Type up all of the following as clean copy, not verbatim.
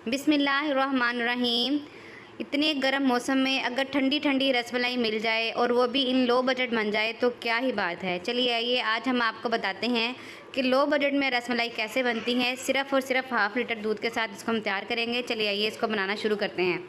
बिस्मिल्लाहिर्रहमानिर्रहीम। इतने गर्म मौसम में अगर ठंडी ठंडी रसमलाई मिल जाए और वो भी इन लो बजट बन जाए तो क्या ही बात है। चलिए आइए आज हम आपको बताते हैं कि लो बजट में रसमलाई कैसे बनती है। सिर्फ़ और सिर्फ हाफ़ लीटर दूध के साथ इसको हम तैयार करेंगे। चलिए आइए इसको बनाना शुरू करते हैं।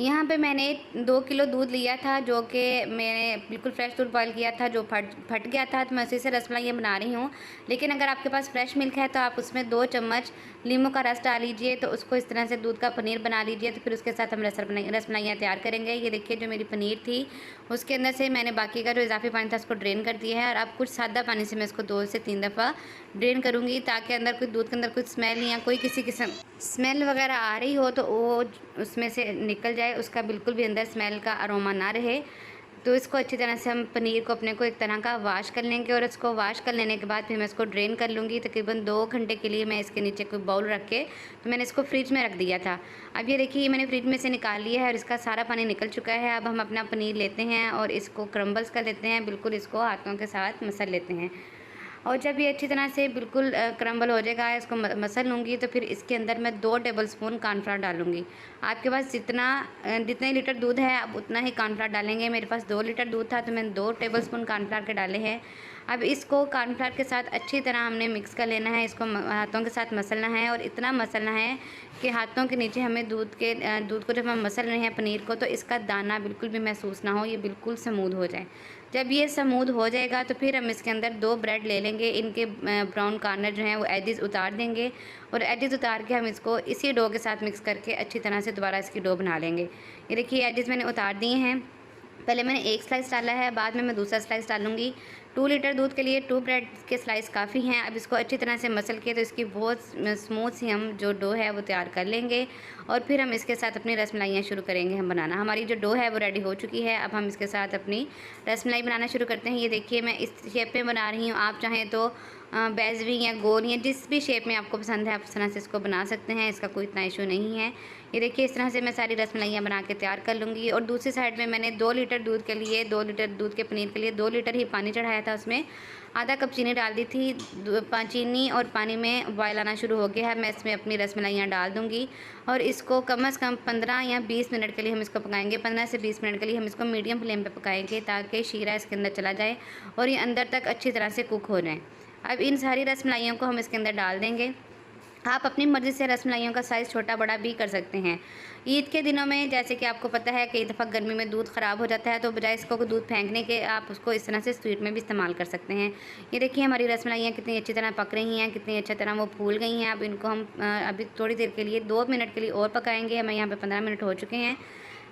यहाँ पे मैंने 2 किलो दूध लिया था, जो कि मैंने बिल्कुल फ्रेश दूध बॉयल किया था, जो फट गया था, तो मैं उसी से रसमलाई बना रही हूँ। लेकिन अगर आपके पास फ्रेश मिल्क है तो आप उसमें 2 चम्मच नींबू का रस डाल लीजिए, तो उसको इस तरह से दूध का पनीर बना लीजिए। तो फिर उसके साथ हम रसमलाइयाँ तैयार करेंगे। ये देखिए जो मेरी पनीर थी उसके अंदर से मैंने बाकी का जो इजाफी पानी था उसको ड्रेन कर दिया है, और अब कुछ सादा पानी से मैं इसको 2 से 3 दफ़ा ड्रेन करूँगी, ताकि अंदर कोई दूध के अंदर कुछ स्मेल या कोई किसी किस्म स्मेल वगैरह आ रही हो तो वो उसमें से निकल जाए, उसका बिल्कुल भी अंदर स्मेल का अरोमा ना रहे। तो इसको अच्छी तरह से हम पनीर को अपने को एक तरह का वाश कर लेंगे, और इसको वाश कर लेने के बाद फिर मैं इसको ड्रेन कर लूँगी। तकरीबन 2 घंटे के लिए मैं इसके नीचे कोई बाउल रख के तो मैंने इसको फ्रिज में रख दिया था। अब ये देखिए मैंने फ्रिज में से निकाल लिया है और इसका सारा पानी निकल चुका है। अब हम अपना पनीर लेते हैं और इसको क्रम्बल्स कर लेते हैं, बिल्कुल इसको हाथों के साथ मसल लेते हैं। और जब ये अच्छी तरह से बिल्कुल क्रम्बल हो जाएगा, इसको मसल लूँगी, तो फिर इसके अंदर मैं 2 टेबलस्पून कॉर्नफ्लावर डालूँगी। आपके पास जितने लीटर दूध है आप उतना ही कॉर्नफ्लावर डालेंगे। मेरे पास 2 लीटर दूध था तो मैंने 2 टेबलस्पून कॉर्नफ्लावर के डाले हैं। अब इसको कॉर्नफ्लावर के साथ अच्छी तरह हमने मिक्स कर लेना है, इसको हाथों के साथ मसलना है, और इतना मसलना है कि हाथों के नीचे हमें दूध को जब हम मसल रहे हैं पनीर को, तो इसका दाना बिल्कुल भी महसूस ना हो, ये बिल्कुल स्मूथ हो जाए। जब ये स्मूथ हो जाएगा तो फिर हम इसके अंदर 2 ब्रेड ले लेंगे। इनके ब्राउन कॉर्नर जो हैं वो एजेस उतार देंगे, और एजेस उतार के हम इसको इसी डो के साथ मिक्स करके अच्छी तरह से दोबारा इसकी डो बना लेंगे। ये देखिए एजेस मैंने उतार दिए हैं। पहले मैंने 1 स्लाइस डाला है, बाद में मैं दूसरा स्लाइस डालूँगी। 2 लीटर दूध के लिए 2 ब्रेड के स्लाइस काफ़ी हैं। अब इसको अच्छी तरह से मसल के तो इसकी बहुत स्मूथ सी हम जो डो है वो तैयार कर लेंगे, और फिर हम इसके साथ अपनी रसमलाइयाँ शुरू करेंगे हम बनाना। हमारी जो डो है वो रेडी हो चुकी है। अब हम इसके साथ अपनी रसमलाई बनाना शुरू करते हैं। ये देखिए मैं इस शेप में बना रही हूँ, आप चाहें तो बेज़वी या गोल या जिस भी शेप में आपको पसंद है आप उस तरह से इसको बना सकते हैं, इसका कोई इतना इशू नहीं है। ये देखिए इस तरह से मैं सारी रसमलाइयाँ बना के तैयार कर लूँगी। और दूसरी साइड में मैंने 2 लीटर दूध के लिए 2 लीटर दूध के पनीर के लिए 2 लीटर ही पानी चढ़ाया था, उसमें आधा कप चीनी डाल दी थी। चीनी और पानी में बॉयल आना शुरू हो गया है। मैं इसमें अपनी रसमलाइयाँ डाल दूँगी, और इसको कम से कम 15 या 20 मिनट के लिए हम इसको पकाएंगे। 15 से 20 मिनट के लिए हम इसको मीडियम फ्लेम पे पकाएंगे, ताकि शीरा इसके अंदर चला जाए और ये अंदर तक अच्छी तरह से कुक हो जाए। अब इन सारी रसमलाइयों को हम इसके अंदर डाल देंगे। आप अपनी मर्ज़ी से रसमलाइयों का साइज़ छोटा बड़ा भी कर सकते हैं। ईद के दिनों में जैसे कि आपको पता है कई दफ़ा गर्मी में दूध ख़राब हो जाता है, तो बजाय इसको दूध फेंकने के आप उसको इस तरह से स्वीट में भी इस्तेमाल कर सकते हैं। ये देखिए हमारी रसमलाइयाँ कितनी अच्छी तरह पक रही हैं, कितनी अच्छी तरह वो फूल गई हैं। अब इनको हम अभी थोड़ी देर के लिए 2 मिनट के लिए और पकाएँगे। हमें यहाँ पे 15 मिनट हो चुके हैं।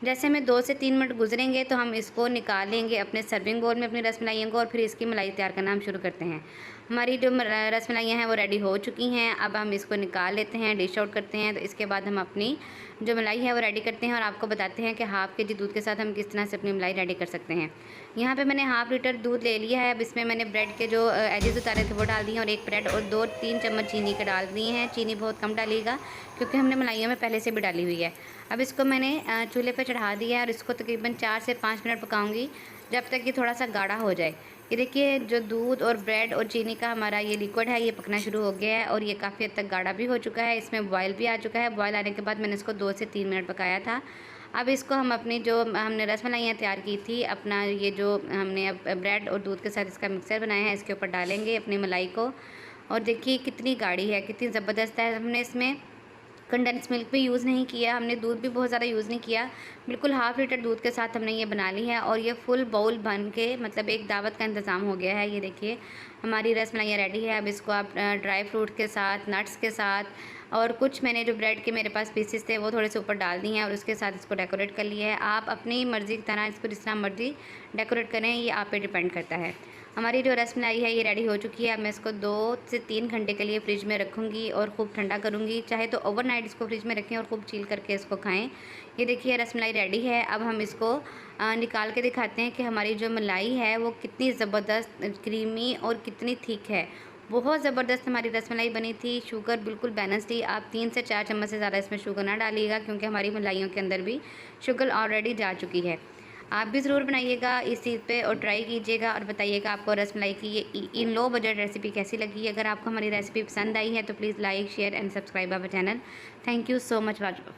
जैसे हमें 2 से 3 मिनट गुजरेंगे तो हम इसको निकाल लेंगे अपने सर्विंग बोल में अपनी रसमलाइयों को, और फिर इसकी मलाई तैयार करना हम शुरू करते हैं। हमारी जो रसमलाइयाँ हैं वो रेडी हो चुकी हैं। अब हम इसको निकाल लेते हैं, डिश आउट करते हैं। तो इसके बाद हम अपनी जो मलाई है वो रेडी करते हैं, और आपको बताते हैं कि हाफ़ केजी दूध के साथ हम किस तरह से अपनी मलाई रेडी कर सकते हैं। यहाँ पे मैंने हाफ़ लीटर दूध ले लिया है। अब इसमें मैंने ब्रेड के जो एजेस उतारे थे वो डाल दिए, और 1 ब्रेड और 2-3 चम्मच चीनी के डाल दिए हैं। चीनी बहुत कम डालिएगा क्योंकि हमने मलाइयों में पहले से भी डाली हुई है। अब इसको मैंने चूल्हे पर चढ़ा दिया है, और इसको तकरीबन 4 से 5 मिनट पकाऊँगी, जब तक ये थोड़ा सा गाढ़ा हो जाए। ये देखिए जो दूध और ब्रेड और चीनी का हमारा ये लिक्विड है ये पकना शुरू हो गया है, और ये काफ़ी हद तक गाढ़ा भी हो चुका है। इसमें बॉयल भी आ चुका है। बॉयल आने के बाद मैंने इसको 2 से 3 मिनट पकाया था। अब इसको हम अपनी जो हमने रसमलाइयाँ तैयार की थी, अपना ये जो हमने अब ब्रेड और दूध के साथ इसका मिक्सर बनाया है इसके ऊपर डालेंगे अपनी मलाई को। और देखिए कितनी गाढ़ी है, कितनी ज़बरदस्त है। हमने इसमें कंडेंस मिल्क भी यूज़ नहीं किया, हमने दूध भी बहुत ज़्यादा यूज़ नहीं किया। बिल्कुल हाफ़ लीटर दूध के साथ हमने ये बना ली है, और ये फुल बाउल बन के मतलब एक दावत का इंतज़ाम हो गया है। ये देखिए हमारी रसमलाइयाँ रेडी है। अब इसको आप ड्राई फ्रूट के साथ, नट्स के साथ, और कुछ मैंने जो ब्रेड के मेरे पास पीसेस थे वो थोड़े से ऊपर डाल दिए हैं, और उसके साथ इसको डेकोरेट कर लिया है। आप अपनी मर्ज़ी की तरह इसको जिस तरह मर्ज़ी डेकोरेट करें, ये आप पे डिपेंड करता है। हमारी जो रसमलाई है ये रेडी हो चुकी है। अब मैं इसको 2 से 3 घंटे के लिए फ्रिज में रखूँगी और खूब ठंडा करूँगी। चाहे तो ओवरनाइट इसको फ्रिज में रखें और खूब चिल करके इसको खाएँ। ये देखिए रसमलाई रेडी है। अब हम इसको निकाल के दिखाते हैं कि हमारी जो मलाई है वो कितनी ज़बरदस्त क्रीमी और कितनी थिक है। बहुत ज़बरदस्त हमारी रसमलाई बनी थी। शुगर बिल्कुल बैलेंस थी। आप 3 से 4 चम्मच से ज़्यादा इसमें शुगर ना डालिएगा, क्योंकि हमारी मलाइयों के अंदर भी शुगर ऑलरेडी जा चुकी है। आप भी ज़रूर बनाइएगा इस चीज़ पे और ट्राई कीजिएगा और बताइएगा आपको रसमलाई की ये इन लो बजट रेसिपी कैसी लगी। अगर आपको हमारी रेसिपी पसंद आई है तो please like, share and subscribe our channel. Thank you so much.